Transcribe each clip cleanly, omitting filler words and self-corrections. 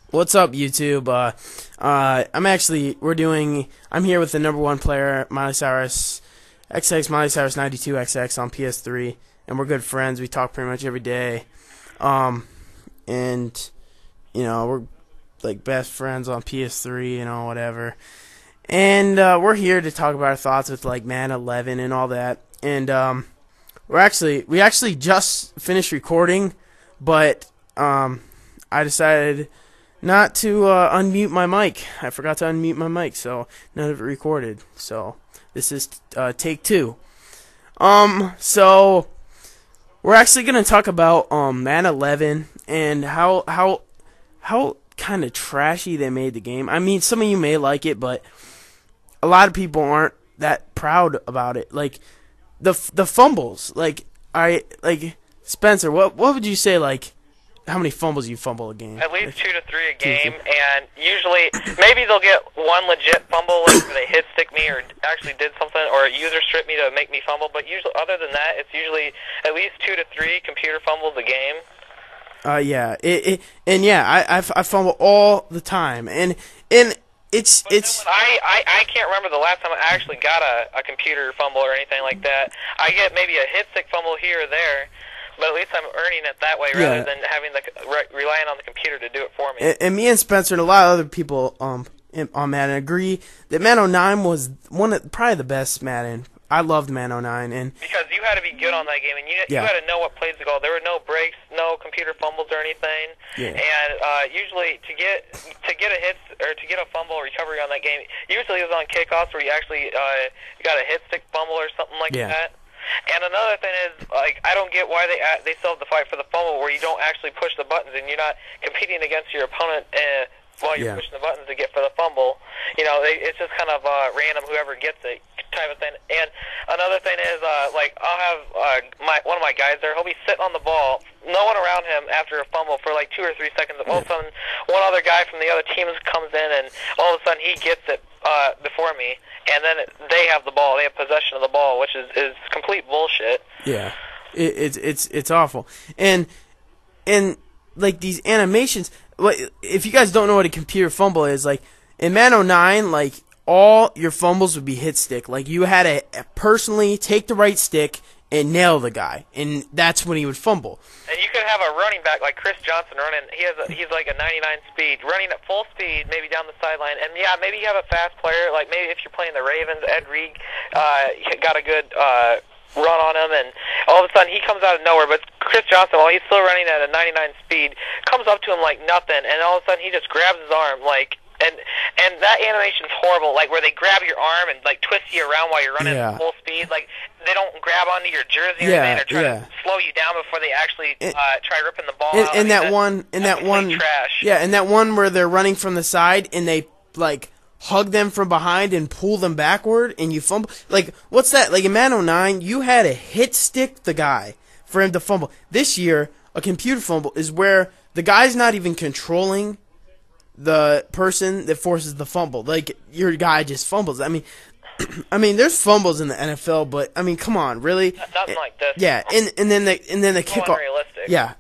What's up, YouTube? I'm here with the number one player, XxMileyCyrus92xX on PS3, and we're good friends. We talk pretty much every day. And, we're like best friends on PS3, whatever. And, we're here to talk about our thoughts with like Madden 11 and all that. And, we actually just finished recording, but, I decided not to unmute my mic. I forgot to unmute my mic, so none of it recorded. So this is take two. So we're actually gonna talk about Madden 11 and how kind of trashy they made the game. I mean, some of you may like it, but a lot of people aren't that proud about it. Like the fumbles. Like Spencer, what would you say, like, how many fumbles you fumble a game? At least 2 to 3 a game, and usually maybe they'll get one legit fumble, like where they hit stick me or actually did something, or a user strip me to make me fumble. But usually, other than that, it's usually at least 2 to 3 computer fumbles a game. I fumble all the time, and it's. I can't remember the last time I actually got a computer fumble or anything like that. I get maybe a hit stick fumble here or there. But at least I'm earning it that way rather than having relying on the computer to do it for me. And me and Spencer and a lot of other people on Madden agree that Madden 09 was probably the best Madden. I loved Madden 09, and because you had to be good on that game, and you had to know what plays to go. There were no breaks, no computer fumbles or anything. Yeah. And usually to get a hit or to get a fumble recovery on that game, usually it was on kickoffs where you actually got a hit stick fumble or something like that. And another thing is, like, I don't get why they still have the fight for the fumble where you don't actually push the buttons and you're not competing against your opponent while you're pushing the buttons to get for the fumble. It's just kind of random, whoever gets it type of thing. And another thing is, like, I'll have one of my guys there. He'll be sitting on the ball, no one around him after a fumble for like 2 or 3 seconds. All of a sudden, one other guy from the other team comes in, and all of a sudden he gets it before me, and then they have the ball. They have possession of the ball, which is complete bullshit. Yeah, it's awful. And like these animations. If you guys don't know what a computer fumble is, like in Madden 09, like all your fumbles would be hit stick. Like you had to personally take the right stick and nail the guy, and that's when he would fumble. And you could have a running back like Chris Johnson running. He's like a 99 speed, running at full speed, maybe down the sideline. And yeah, maybe you have a fast player, like maybe if you're playing the Ravens, Ed Reed got a good run on him, and all of a sudden he comes out of nowhere. But Chris Johnson, while he's still running at a 99 speed, comes up to him like nothing, and all of a sudden he just grabs his arm like. And that animation's horrible, like where they grab your arm and like twist you around while you're running at full speed. Like they don't grab onto your jersey or anything, or try to slow you down before they actually try ripping the ball out. And that one where they're running from the side and they like hug them from behind and pull them backward and you fumble. Like what's that? Like in Madden 09, you had to hit stick the guy for him to fumble. This year, a computer fumble is where the guy's not even controlling the person that forces the fumble. Like your guy just fumbles. I mean, there's fumbles in the NFL, but I mean, come on, really? Nothing like this. Yeah, and then the kickoff. Unrealistic. Yeah,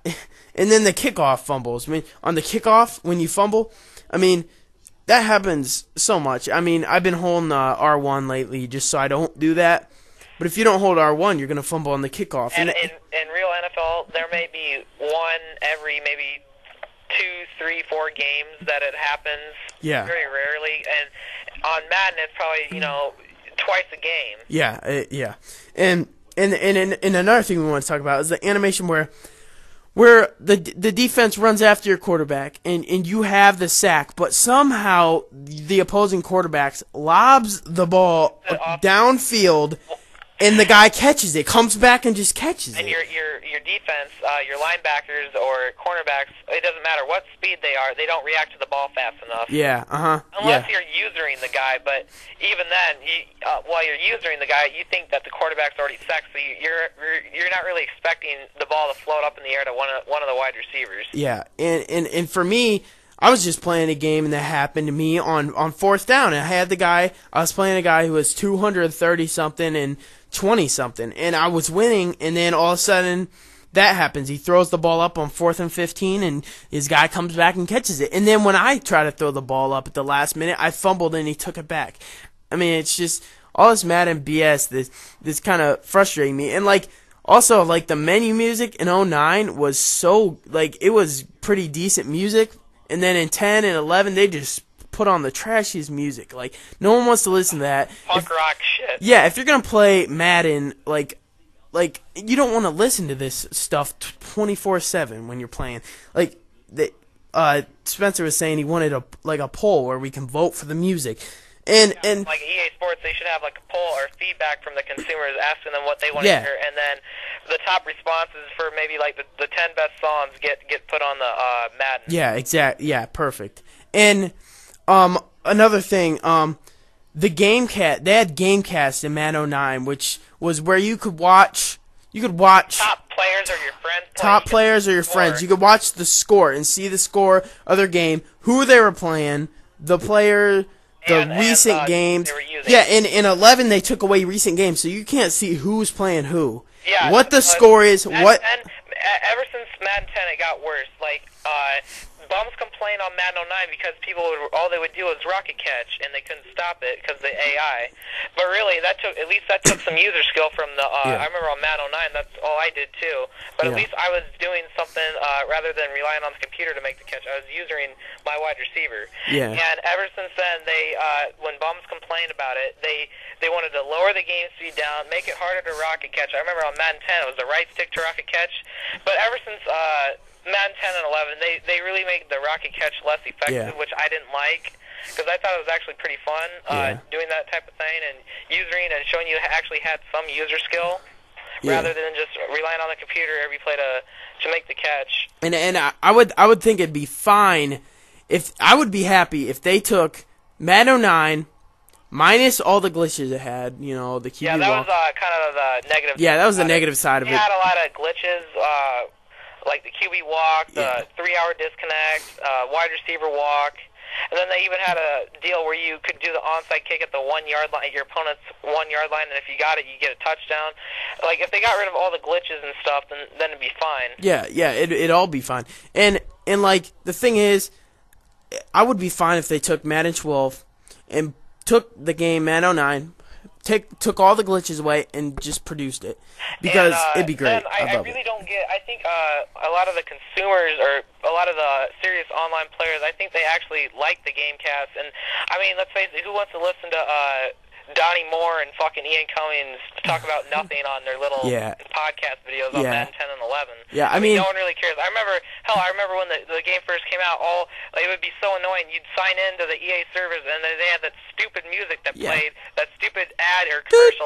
and then the kickoff fumbles. I mean, on the kickoff when you fumble, I mean, that happens so much. I mean, I've been holding R1 lately just so I don't do that. But if you don't hold R1, you're gonna fumble on the kickoff. And in real NFL, there may be one every maybe 2, 3, 4 games that it happens. Yeah. Very rarely, and on Madden it's probably twice a game. Yeah, yeah, and another thing we want to talk about is the animation where the defense runs after your quarterback and you have the sack, but somehow the opposing quarterback lobs the ball downfield. And the guy catches it, comes back and just catches it. And your defense, your linebackers or cornerbacks, it doesn't matter what speed they are, they don't react to the ball fast enough. Yeah, Unless you're usering the guy, but even then, while you're usering the guy, you think that the quarterback's already sacked, so you're not really expecting the ball to float up in the air to one of the wide receivers. Yeah, and for me, I was just playing a game and that happened to me on fourth down. And I was playing a guy who was 230 something and 20 something, and I was winning, and then all of a sudden that happens. He throws the ball up on 4th and 15, and his guy comes back and catches it. And then when I try to throw the ball up at the last minute, I fumbled and he took it back. I mean, it's just all this Madden BS. This kind of frustrating me. And like also like the menu music in 09 was so like it was pretty decent music, and then in 10 and 11 they just put on the trashiest music. Like no one wants to listen to that. Punk rock shit. Yeah, if you're gonna play Madden, like you don't want to listen to this stuff 24/7 when you're playing. Like Spencer was saying, he wanted a poll where we can vote for the music. And like EA Sports, they should have like a poll or feedback from the consumers asking them what they want to hear, and then the top responses for maybe like the 10 best songs get put on the Madden. Yeah, exactly. Yeah, perfect. And another thing, the Gamecast, they had Gamecast in Madden 09, which was where you could watch top players or your friends. Top players or your friends. You could watch the score and see the score of their game, who they were playing, the player. Recent games. Yeah, in 11 they took away recent games, so you can't see who's playing who. Yeah. What the score is. What? Ever since Madden 10, it got worse. Like, bums complain on Madden 09 because all they would do was rocket catch, and they couldn't stop it because of the AI. But really, that took some user skill from the. I remember on Madden 09, that's all I did too. But at least I was doing something rather than relying on the computer to make the catch. I was using my wide receiver. Yeah. And ever since then, when bums complained about it, they wanted to lower the game speed down, make it harder to rocket catch. I remember on Madden 10, it was the right stick to rocket catch. But ever since Madden 10 and 11, they really made the rocket catch less effective, which I didn't like, because I thought it was actually pretty fun doing that type of thing and using and showing you actually had some user skill rather than just relying on the computer every play to make the catch. And I would think it'd be fine if I would be happy if they took Madden 09 minus all the glitches it had, you know, the QB Yeah, that was kind of the negative. Yeah, that was the negative side of it. It had a lot of glitches. Like the QB walk, the 3-hour disconnect, wide receiver walk, and then they even had a deal where you could do the onside kick at the 1-yard line, your opponent's 1-yard line, and if you got it, you get a touchdown. Like if they got rid of all the glitches and stuff, then it'd be fine. Yeah, it'd all be fine. And like the thing is, I would be fine if they took Madden 12 and took the game Madden 09. Took all the glitches away and just produced it, because it'd be great. I really don't get. I think a lot of the consumers or a lot of the serious online players, I think they actually like the Gamecast. And I mean, let's face it, who wants to listen to Donnie Moore and fucking Ian Cummings talk about nothing on their little podcast videos on Madden 10 and 11? Yeah, I mean, no one really cares. I remember when the game first came out. It would be so annoying. You'd sign into the EA servers and they had that stupid music that played, that stupid ad or commercial.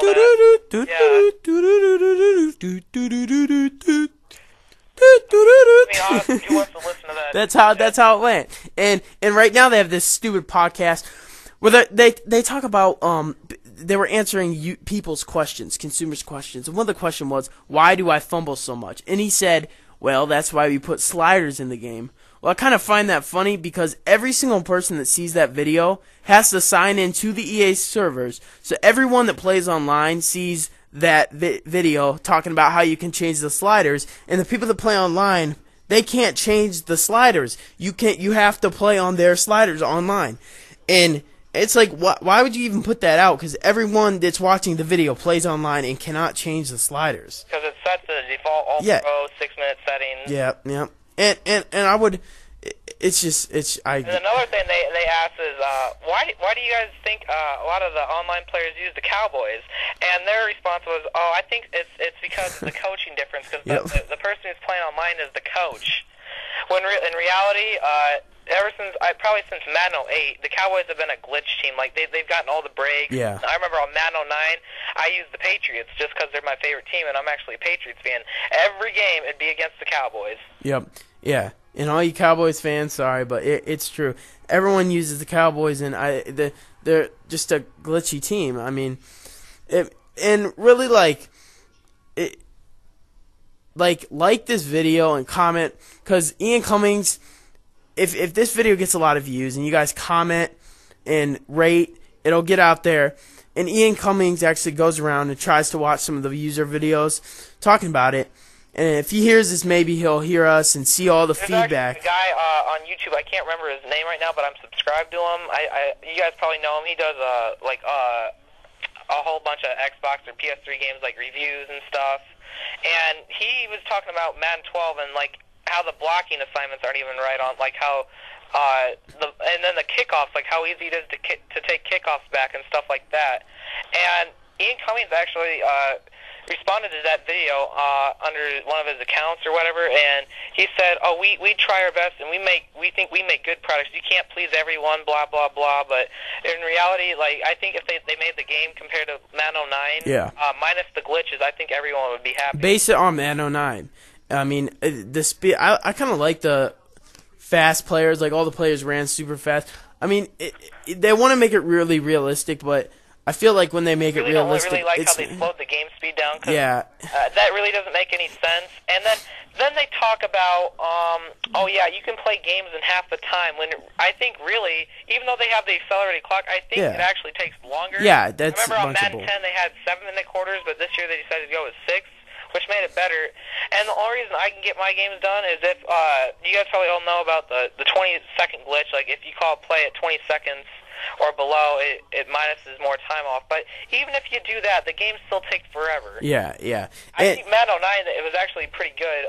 Who wants to listen to that? That's how it went. And right now they have this stupid podcast where they talk about they were answering people's questions, consumers' questions. And one of the questions was, why do I fumble so much? And he said, well, that's why we put sliders in the game. Well, I kind of find that funny because every single person that sees that video has to sign into the EA servers. So everyone that plays online sees that video talking about how you can change the sliders. And the people that play online, they can't change the sliders. You have to play on their sliders online. And it's like, why would you even put that out? Because everyone that's watching the video plays online and cannot change the sliders. Because it's set to the default all-pro 6-minute settings. Yeah. And I would, And another thing they asked is, why do you guys think a lot of the online players use the Cowboys? And their response was, I think it's because of the coaching difference, because the person who's playing online is the coach. When in reality, probably since Madden 08, the Cowboys have been a glitch team. Like they've gotten all the breaks. Yeah. I remember on Madden 09, I used the Patriots just because they're my favorite team, and I'm actually a Patriots fan. Every game, it'd be against the Cowboys. Yep. Yeah. And all you Cowboys fans, sorry, but it's true. Everyone uses the Cowboys, and they're just a glitchy team. I mean, and really like this video and comment, because Ian Cummings, if this video gets a lot of views and you guys comment and rate, it'll get out there. And Ian Cummings actually goes around and tries to watch some of the user videos talking about it. And if he hears this, maybe he'll hear us and see all the feedback. There's a guy on YouTube. I can't remember his name right now, but I'm subscribed to him. You guys probably know him. He does a whole bunch of Xbox or PS3 games, like reviews and stuff. And he was talking about Madden 12 and like how the blocking assignments aren't even right on, like how and then the kickoffs, like how easy it is to take kickoffs back and stuff like that. And Ian Cummings actually responded to that video under one of his accounts or whatever, and he said, "Oh, we try our best, and we think we make good products. You can't please everyone, blah blah blah." But in reality, like I think if they made the game compared to Madden 09, minus the glitches, I think everyone would be happy. Base it on Madden 09. I mean, the speed. I kind of like the fast players. Like all the players ran super fast. I mean, they want to make it really realistic, but I feel like when they make it realistic, I really like how they slowed the game speed down. Cause, yeah. That really doesn't make any sense. And then they talk about, oh yeah, you can play games in half the time. When I think really, even though they have the accelerated clock, I think it actually takes longer. Yeah, that's I remember on Madden 10 they had 7-minute quarters, but this year they decided to go with 6, which made it better. And the only reason I can get my games done is if you guys probably all know about the 20-second glitch. Like if you call play at 20 seconds or below, it minuses more time off. But even if you do that, the game still takes forever. Yeah, yeah. I think Madden 09, it was actually pretty good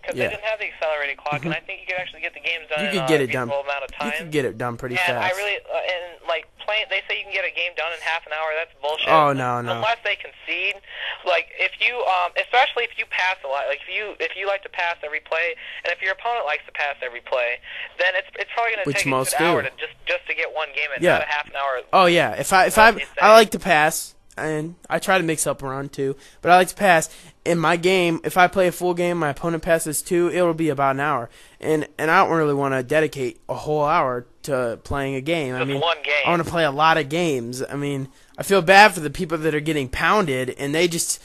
because they didn't have the accelerated clock, and I think you could actually get the games done in a reasonable amount of time. You could get it done pretty fast. And I really, and like playing, they say you can get a game done in half an hour. That's bullshit. Oh no. Unless they concede, like if you, especially if you pass a lot, like if you like to pass every play, and if your opponent likes to pass every play, then it's probably going to take a good hour to just to get one game in, not a half an hour. Oh yeah, if I like to pass. And I try to mix up around 2, but I like to pass. In my game, if I play a full game, my opponent passes 2, it'll be about an hour. And I don't really want to dedicate a whole hour to playing a game. Just one game. I want to play a lot of games. I mean, I feel bad for the people that are getting pounded, and they just,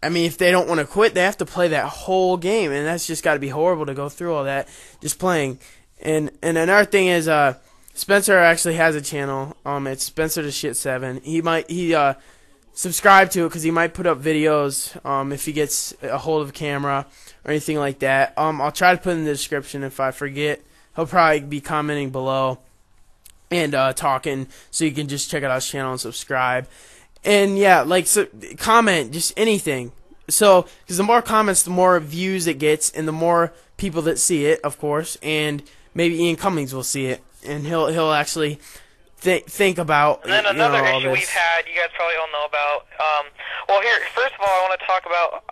I mean, if they don't want to quit, they have to play that whole game, and that's just got to be horrible to go through all that just playing. And another thing is, Spencer actually has a channel. It's Spencer the Shit 7. He subscribe to it because he might put up videos if he gets a hold of a camera or anything like that. I'll try to put in the description. If I forget, he'll probably be commenting below and talking, so you can just check out his channel and subscribe. And yeah, like, so comment just anything. So because the more comments, the more views it gets, and the more people that see it, of course. And maybe Ian Cummings will see it, and he'll actually think about. And then another issue we've had, you guys probably all know about. Well, here, first of all, I want to talk about.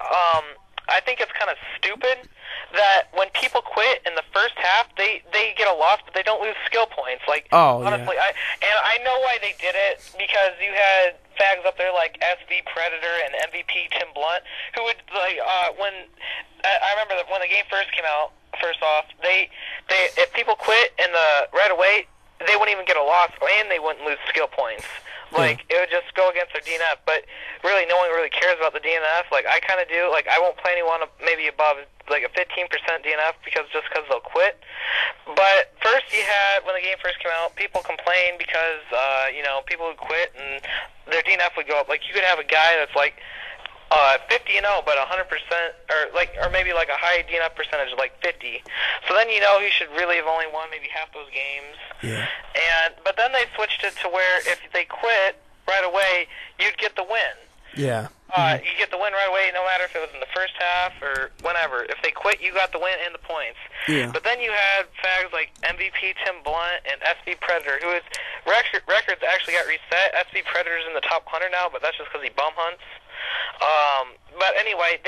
I think it's kind of stupid that when people quit in the first half, they get a loss, but they don't lose skill points. Like, honestly, I know why they did it, because you had fags up there like SV Predator and MVP Tim Blunt, who would like I remember that when the game first came out. First off, if people quit in the right away, they wouldn't even get a loss, and they wouldn't lose skill points. Like, it would just go against their DNF. But really, no one really cares about the DNF. Like, I kind of do. Like, I won't play anyone maybe above, like, a 15% DNF because they'll quit. But first you had, when the game first came out, people complained because, people would quit and their DNF would go up. Like, you could have a guy that's, like, 50-0, but 100%, or maybe like a high DNF percentage, like 50. So then he should really have only won maybe half those games. Yeah. But then they switched it to where if they quit right away, you'd get the win. Yeah. You get the win right away, no matter if it was in the first half or whenever. If they quit, you got the win and the points. Yeah. But then you had fags like MVP Tim Blunt and SV Predator, who records actually got reset. SV Predator's in the top 100 now, but that's just because he bum hunts. But anyway,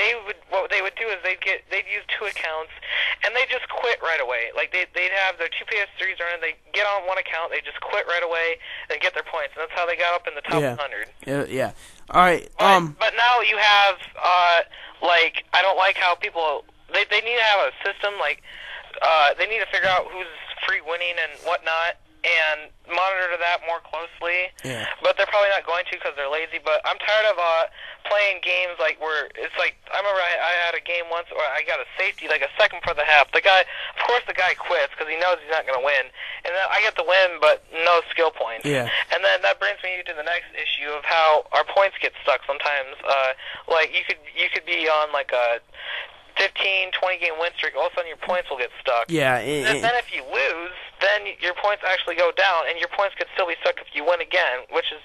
what they would do is they'd use 2 accounts, and they just quit right away. Like they'd have their 2 PS3s running, they get on one account, they just quit right away and get their points, and that's how they got up in the top 100. Yeah. All right. But now you have like, I don't like how people they need to have a system, like they need to figure out who's free winning and whatnot, and monitor that more closely. Yeah. But they're probably not going to because they're lazy. But I'm tired of playing games like where it's like, I remember I had a game once where I got a safety like a second for the half. The guy quits because he knows he's not going to win, and then I get the win but no skill points. Yeah. And then that brings me to the next issue of how our points get stuck sometimes. Like you could be on like a 15, 20-game win streak, all of a sudden your points will get stuck. Yeah. And then if you lose, then your points actually go down, and your points could still be stuck if you win again, which is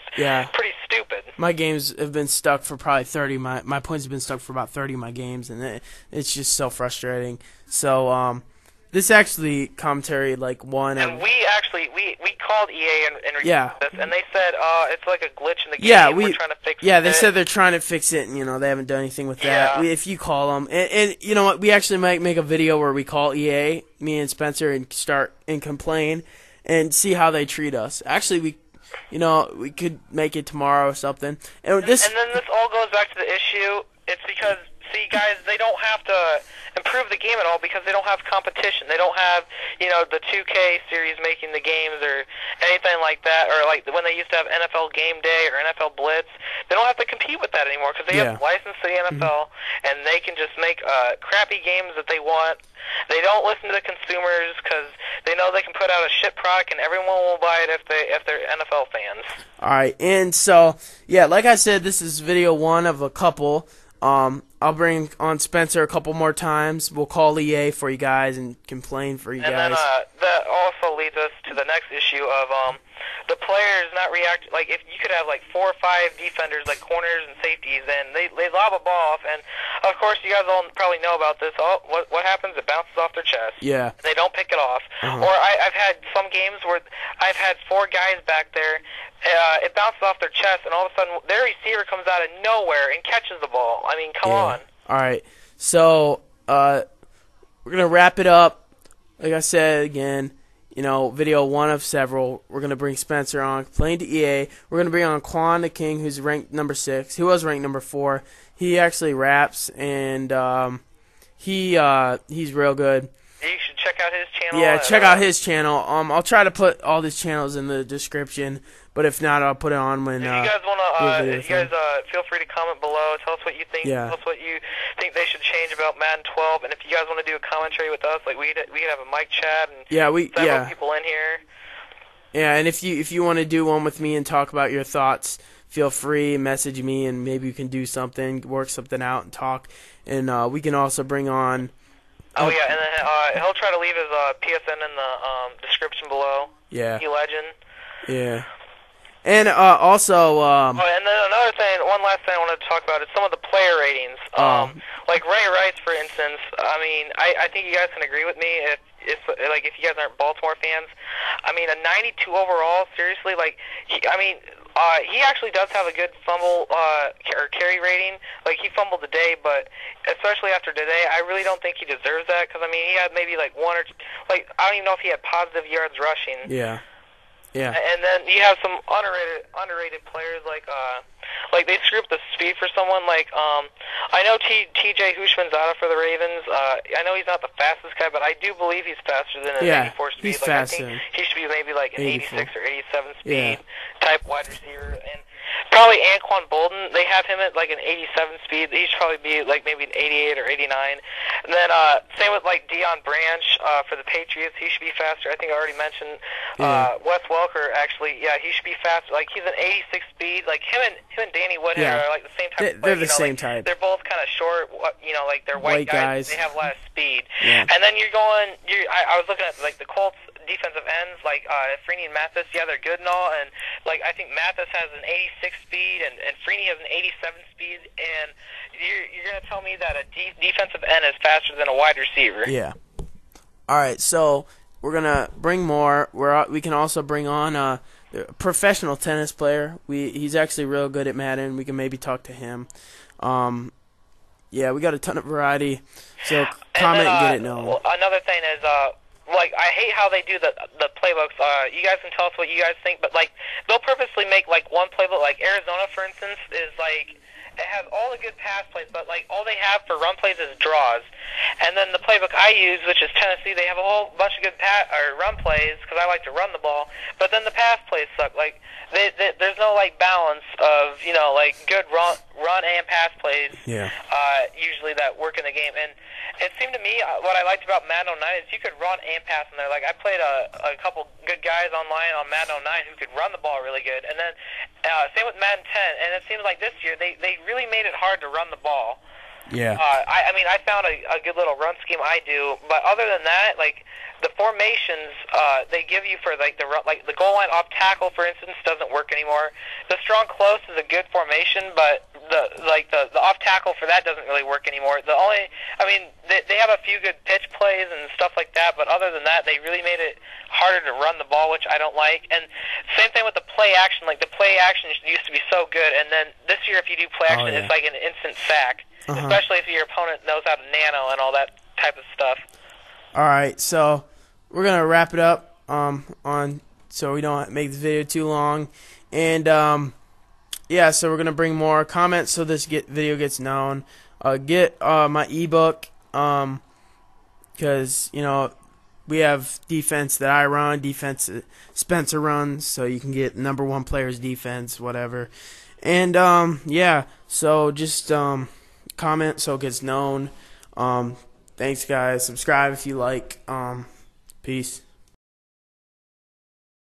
pretty stupid. My games have been stuck for probably 30. My points have been stuck for about 30 of my games, and it's just so frustrating. So, this actually commentary one. And we called EA and reviewed this, and they said it's like a glitch in the game. Yeah, we're trying to fix it. Yeah, they said they're trying to fix it, and they haven't done anything with that. If you call them, and you know what, we actually might make a video where we call EA, me and Spencer, and start and complain and see how they treat us. Actually, we could make it tomorrow or something. And then this all goes back to the issue. It's because, see, guys, they don't have to improve the game at all because they don't have competition. They don't have, the 2K series making the games or anything like that, or like when they used to have NFL Game Day or NFL Blitz. They don't have to compete with that anymore because they have license to the NFL, and they can just make crappy games that they want. They don't listen to the consumers because they know they can put out a shit product and everyone will buy it if they're NFL fans. All right, and so like I said, this is video one of a couple. I'll bring on Spencer a couple more times. We'll call EA for you guys and complain for you guys. And then that also leads us to the next issue of the players not react. Like, if you could have 4 or 5 defenders, like corners and safeties, and they lob a ball off, and of course you guys all probably know about this. What happens? It bounces off their chest. Yeah. They don't pick it off. Or I've had some games where I've had 4 guys back there. It bounces off their chest, and all of a sudden their receiver comes out of nowhere and catches the ball. I mean, come on. All right. So we're gonna wrap it up. Like I said again, video one of several. We're gonna bring Spencer on, playing to EA. We're gonna bring on Quan the King, who's ranked number 6. He was ranked number 4. He actually raps, and he's real good. You should check out his channel. Yeah, check out his channel. I'll try to put all his channels in the description, but if not, I'll put it on when. If you guys wanna, feel free to comment below. Tell us what you think. Yeah. Tell us what you think they should change about Madden 12. And if you guys want to do a commentary with us, we could have a mic chat and several people in here. Yeah, and if you want to do one with me and talk about your thoughts, feel free, message me, and maybe we can do something, work something out, and talk. And we can also bring on. Oh yeah, and then he'll try to leave his PSN in the description below. Yeah. Legend. Yeah. And also. And then another thing, one last thing I wanted to talk about is some of the player ratings. Like Ray Rice, for instance. I mean, I think you guys can agree with me if you guys aren't Baltimore fans. I mean, a 92 overall. Seriously, he actually does have a good fumble or carry rating. Like, he fumbled today, but especially after today, I really don't think he deserves that because, I mean, he had maybe 1 or 2, I don't even know if he had positive yards rushing. Yeah. Yeah. And then you have some underrated players like they screw up the speed for someone I know TJ Hushmanzada for the Ravens. I know he's not the fastest guy, but I do believe he's faster than an 84 speed. He's faster. I think he should be maybe an 86 or 87 speed type wide receiver. And probably Anquan Bolden, they have him at an 87 speed. He should probably be maybe an 88 or 89. And then same with Deion Branch for the Patriots. He should be faster. I think I already mentioned Wes Welker. Actually, he should be faster. He's an 86 speed. Him and Danny Woodhead are the same type. They're the same type. They're both kind of short. They're white guys. They have a lot of speed. Yeah. And then I was looking at the Colts defensive ends Freeney and Mathis. Yeah, they're good and all. And I think Mathis has an 86 speed and Freeney has an 87 speed. And you're gonna tell me that a defensive end is faster than a wide receiver? Yeah. All right, so we're gonna bring more. We can also bring on a professional tennis player. He's actually real good at Madden. We can maybe talk to him. We got a ton of variety. So comment and get it known. Well, another thing is I hate how they do the playbooks. You guys can tell us what you guys think, but they'll purposely make one playbook. Arizona, for instance, is it has all the good pass plays, but all they have for run plays is draws. And then the playbook I use, which is Tennessee, they have a whole bunch of good run plays because I like to run the ball. But then the pass plays suck. There's no balance of good run and pass plays. Yeah. Usually that work in the game. And it seemed to me what I liked about Madden 09 is you could run and pass in there. I played a couple good guys online on Madden 09 who could run the ball really good. And then same with Madden 10. And it seems like this year they really made it hard to run the ball. Yeah. I mean, I found a good little run scheme I do, but other than that, like, the formations they give you for like the goal line off tackle, for instance, doesn't work anymore. The strong close is a good formation, but the off tackle for that doesn't really work anymore. They have a few good pitch plays and stuff like that, but other than that, they really made it harder to run the ball, which I don't like. And same thing with the play action. Like, the play action used to be so good, and then this year, if you do play action, it's like an instant sack, especially if your opponent knows how to nano and all that type of stuff. All right, so we're gonna wrap it up so we don't make this video too long, and yeah, so we're gonna bring more comments so this video gets known. Get my ebook, because we have defense that I run, defense Spencer runs, so you can get number one player's defense, whatever. And yeah, so just comment so it gets known. Thanks, guys. Subscribe if you like. Peace.